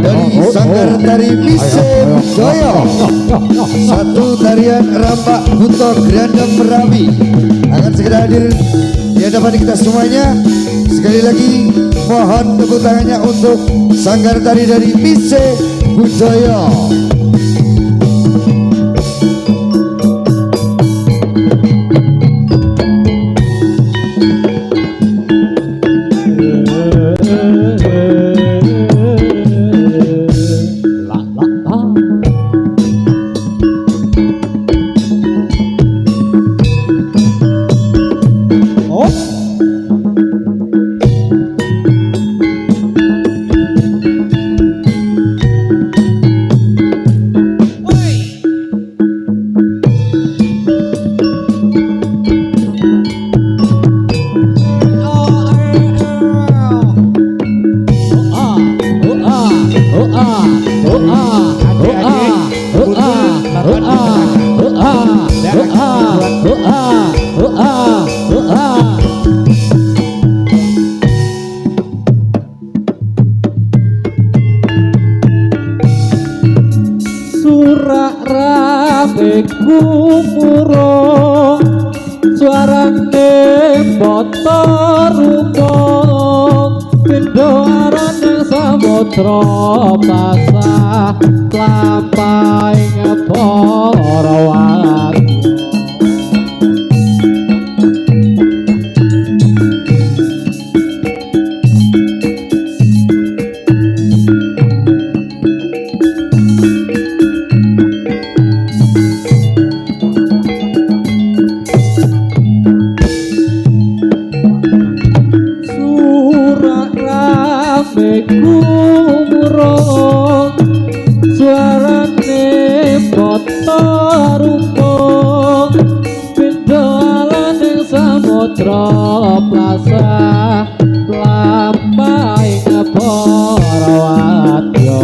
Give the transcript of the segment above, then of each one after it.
dari Sanggar Tari Mise Budoyo, satu tarian Rambak Buto Granda Merapi akan segera hadir di hadapan kita semuanya. Sekali lagi mohon tepuk tangannya untuk Sanggar Tari dari Mise Budoyo. Surak rabeku murung suarane motor rumong pindho arane samudra pasah lampahing para watu. Beku murung suarane motor rumong pindho alaning samudra plasah lampahing para wadya.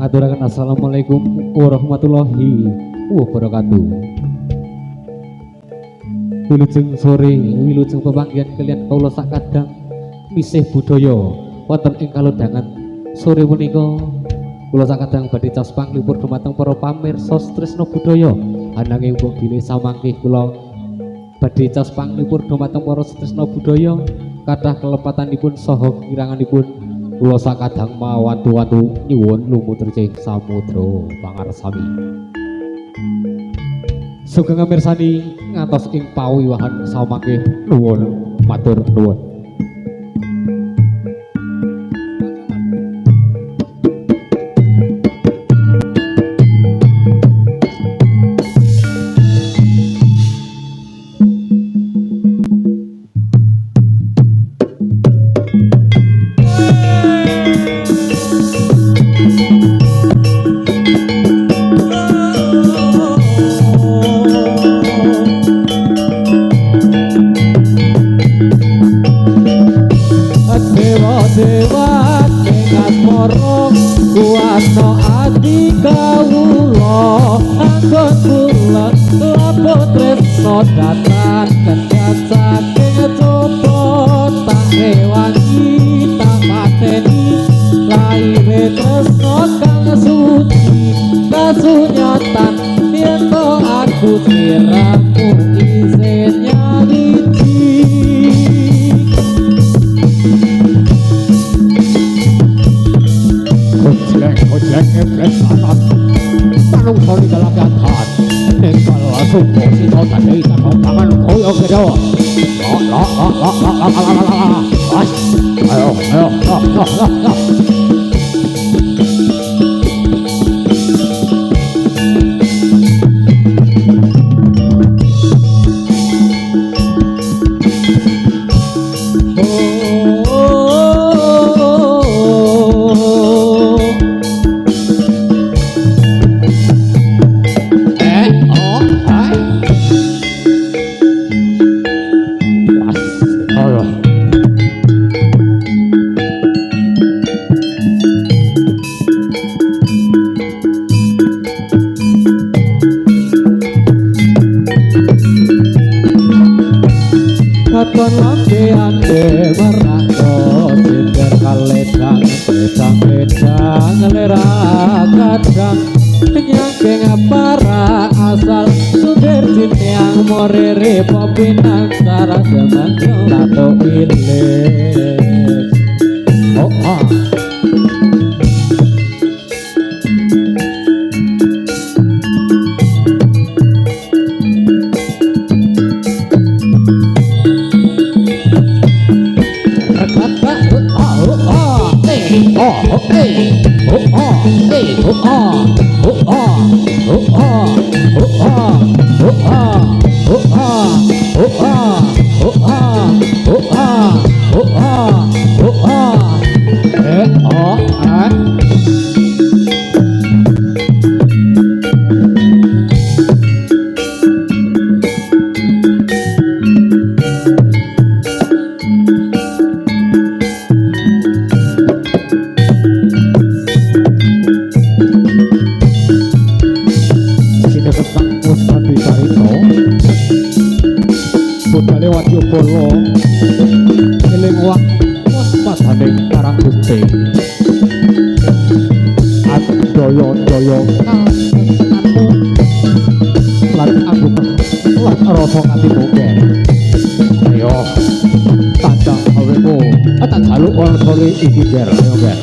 Aturaken assalamualaikum warahmatullahi wabarakatuh. Wilujeng sore, wilujeng pepanggihan kalian kaula sakadang misih budaya wonten ing kalodhangan sore punika kula sakadang badhe cas panglipur dumateng para pamirsa tresna budaya ananging wong dene samangke kula badhe cas panglipur dumateng para tresna budaya kathah kelepatanipun saha kiranganipun kula sakadang mawantu-wantu nyuwun lumut receh samudra pangarsami. Sugeng mirsani ngantos ing pawiwahan samangke nuwun matur nuwun. Datang kendat saking coba tak rewangi tak pateni laire tresno kang suci kasunyatan yen to aku siramu isin nyawiji Kojleng ngebles anak manungsa ning galagahan ning kalau sumpo sita dadi tangan koyo gede ayo katon lambe merako sinder kaledang pedang lera kadang nyangking para asal sunder yang morere popinang sarang dengan tato ilis oh doyo lan aku lan rasa atimu ke ayo tandang awemu tak jaluk wong sore iki ger ayo ger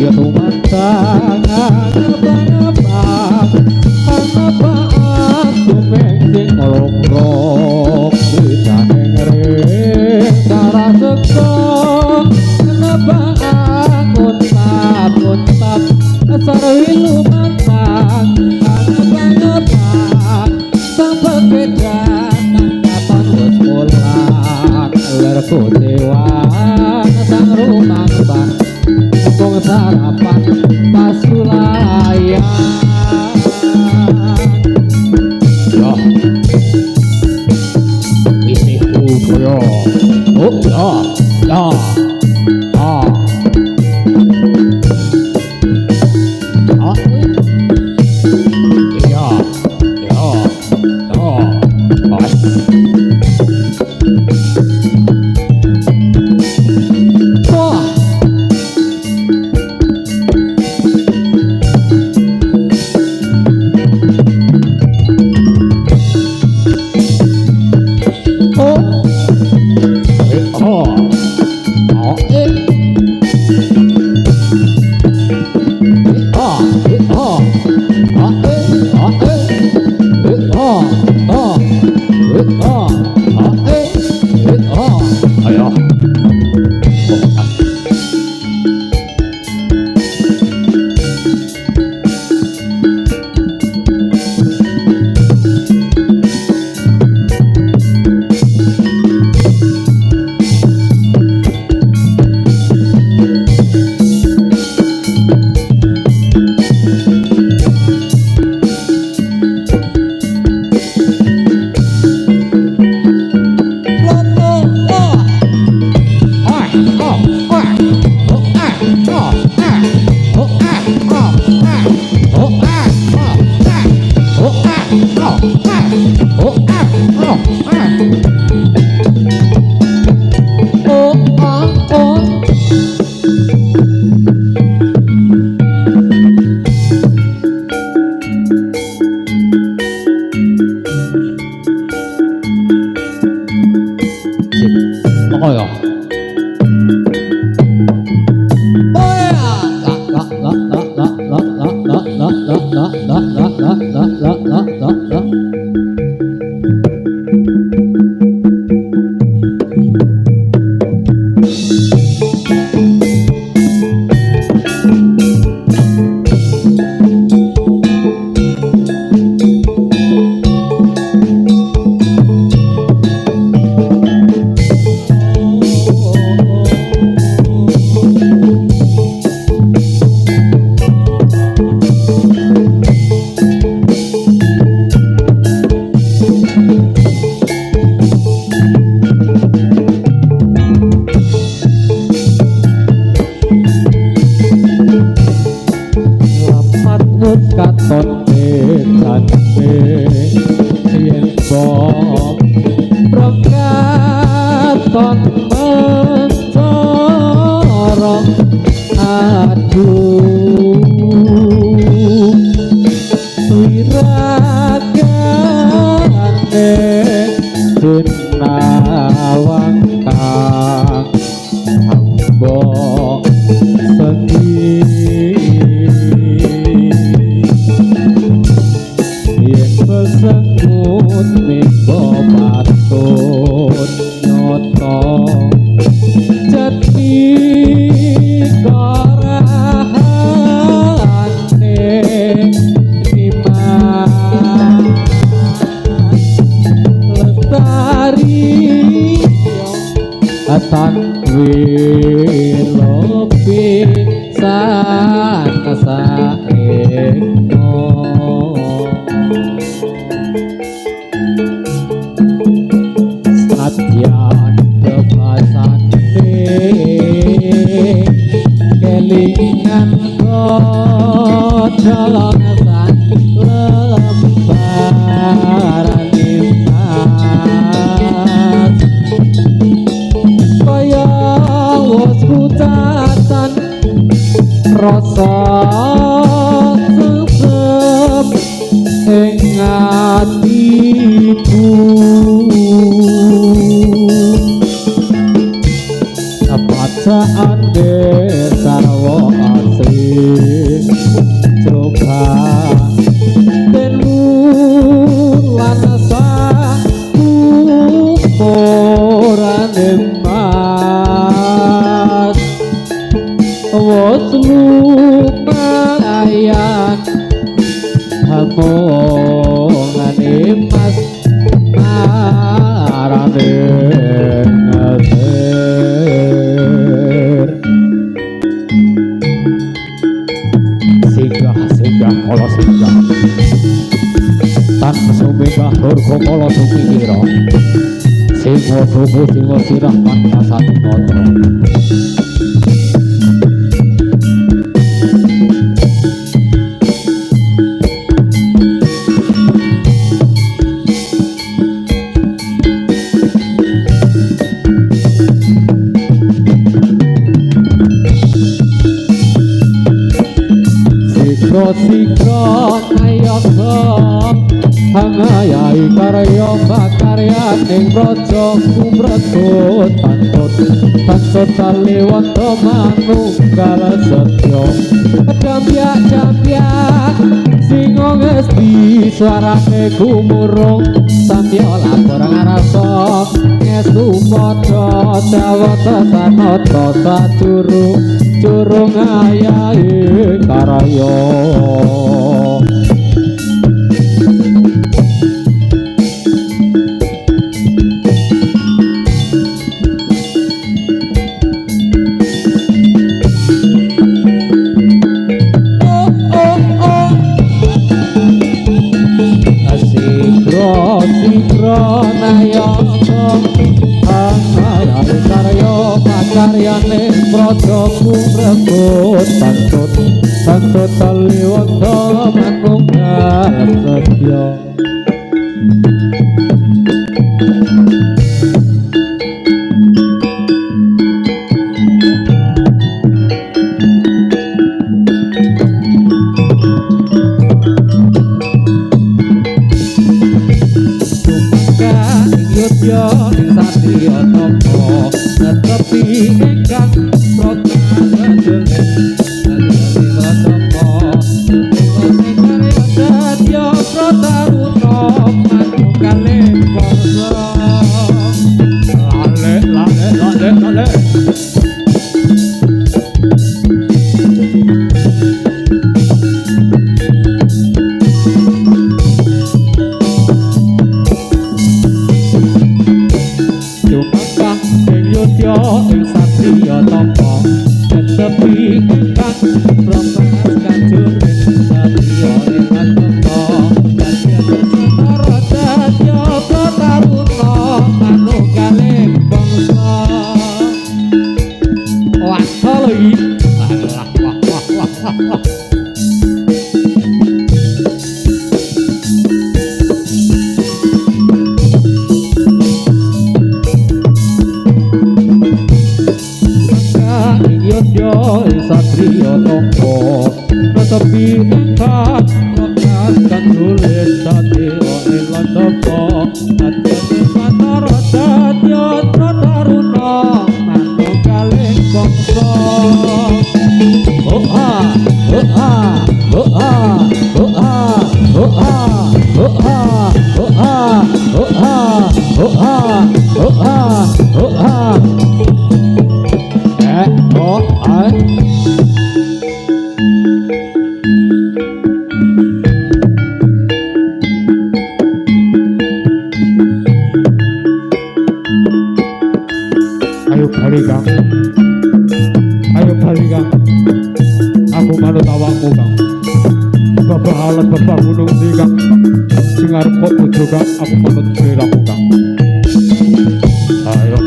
ya tumatang abang-abang aku mengking ngolong-ngolong sarwi lumatang pangapangapan sang pekedan kapan wis pulang ler kudewan sang rumah bang kong sarapan pasulayan yo isi kuyo oh yo katon tekane yen bom prokaton mencoro aduh wiragane sinawang kang hamba yen besengut mimbo patut nyoto jati korahane iman lestari atan wilopi sasaengno Satyan kebasane kelingan kodolong san lembaran imas kaya wos kutatan rasa sesep ing atiku bacaan sarwa asih coba den lan sakumurane mas wos lumayan hamongane mas arane singgah kala singgah tan sumegah durga kala sumikira sing tubuh sing sirah pantasan mata sikro ayoga hangayai karya bakarya ning praja kumrebut pantut taliwanta manunggal setya jampyak singo ngesti suarane gumurung samya lapor ngarasa ngestu padha dawata sanata sajurung jurung ayahe karya sikro nayasa hangayane karya pakaryane praja kumrebut pantut taliwanta manunggal setya Yudya ing satriya tapa netepi ingkang prokajeng satriya tapa satya prataruna manungkale bangsa lale Yudya ing satriya tapa netepi ingkang prokajeng satriya ing tapa satya prataruna manungkale bangsa wah satrio tompo netepi ingkang lepaskan tulis satrio ilang tompo adene matara satyo taruno manunggaling bangsa oh ah oh ah oh ah oh ah oh ah oh ah oh ah oh ah oh ah oh ah oh ah oh ah ayo balik Kang, ayo balik Kang, aku manut awakmu Kang. Bapak alat bapak gunung di Kang, sing arep kok bojo Kang, aku manut sliramu Kang. Ayo.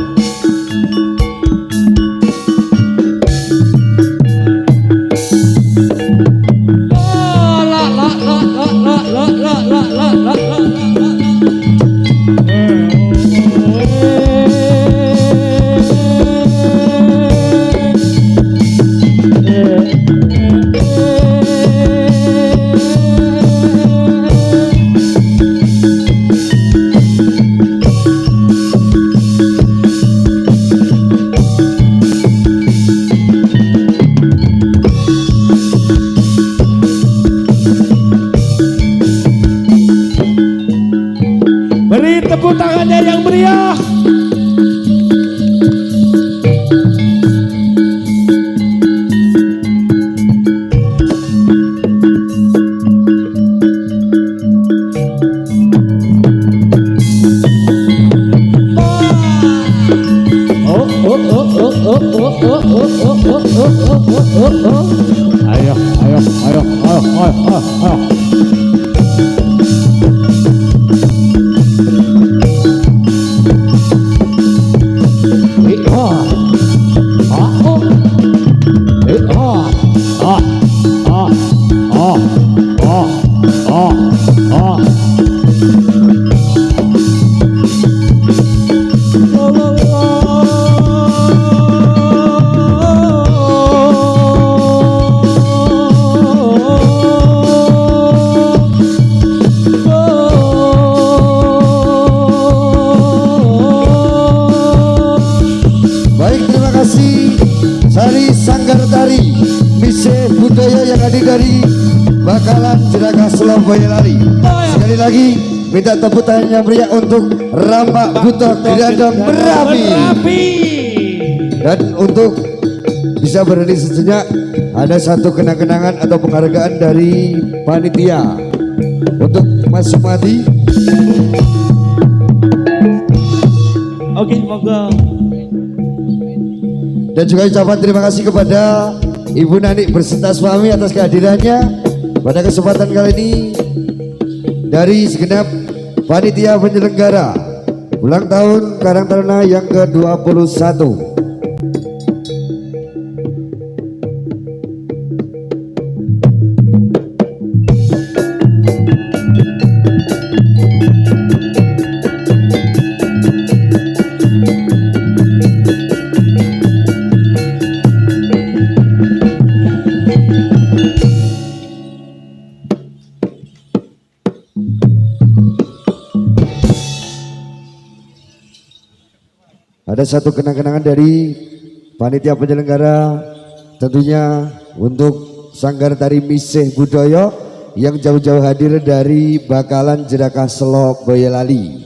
Beri tepuk tangannya yang meriah. Ayo, ayo, ayo, ayo, ayo, ayo. Sari Sanggar Tari Mise Budaya yang hadir dari Bakalan Jeraka Selo Boyolali. Sekali lagi minta tepuk tangan yang meriah untuk Rambak Buto Grandong Merapi. Dan untuk bisa berhenti sejenak, ada satu kenang-kenangan atau penghargaan dari panitia untuk Mas Sumadi. Oke, monggo. Dan juga ucapan terima kasih kepada Ibu Nani berserta suami atas kehadirannya pada kesempatan kali ini dari segenap panitia penyelenggara ulang tahun Karang Taruna yang ke-21. Ada satu kenang-kenangan dari panitia penyelenggara tentunya untuk Sanggar Tari Misih Budaya yang jauh-jauh hadir dari Bakalan Jeraka Selo Boyolali.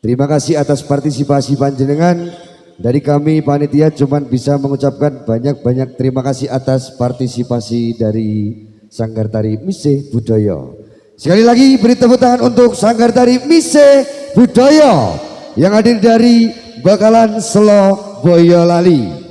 Terima kasih atas partisipasi panjenengan. Dari kami panitia cuman bisa mengucapkan banyak-banyak terima kasih atas partisipasi dari Sanggar Tari Misih Budaya. Sekali lagi beri tepuk tangan untuk Sanggar Tari Misih Budaya yang hadir dari Bakalan Selo Boyolali.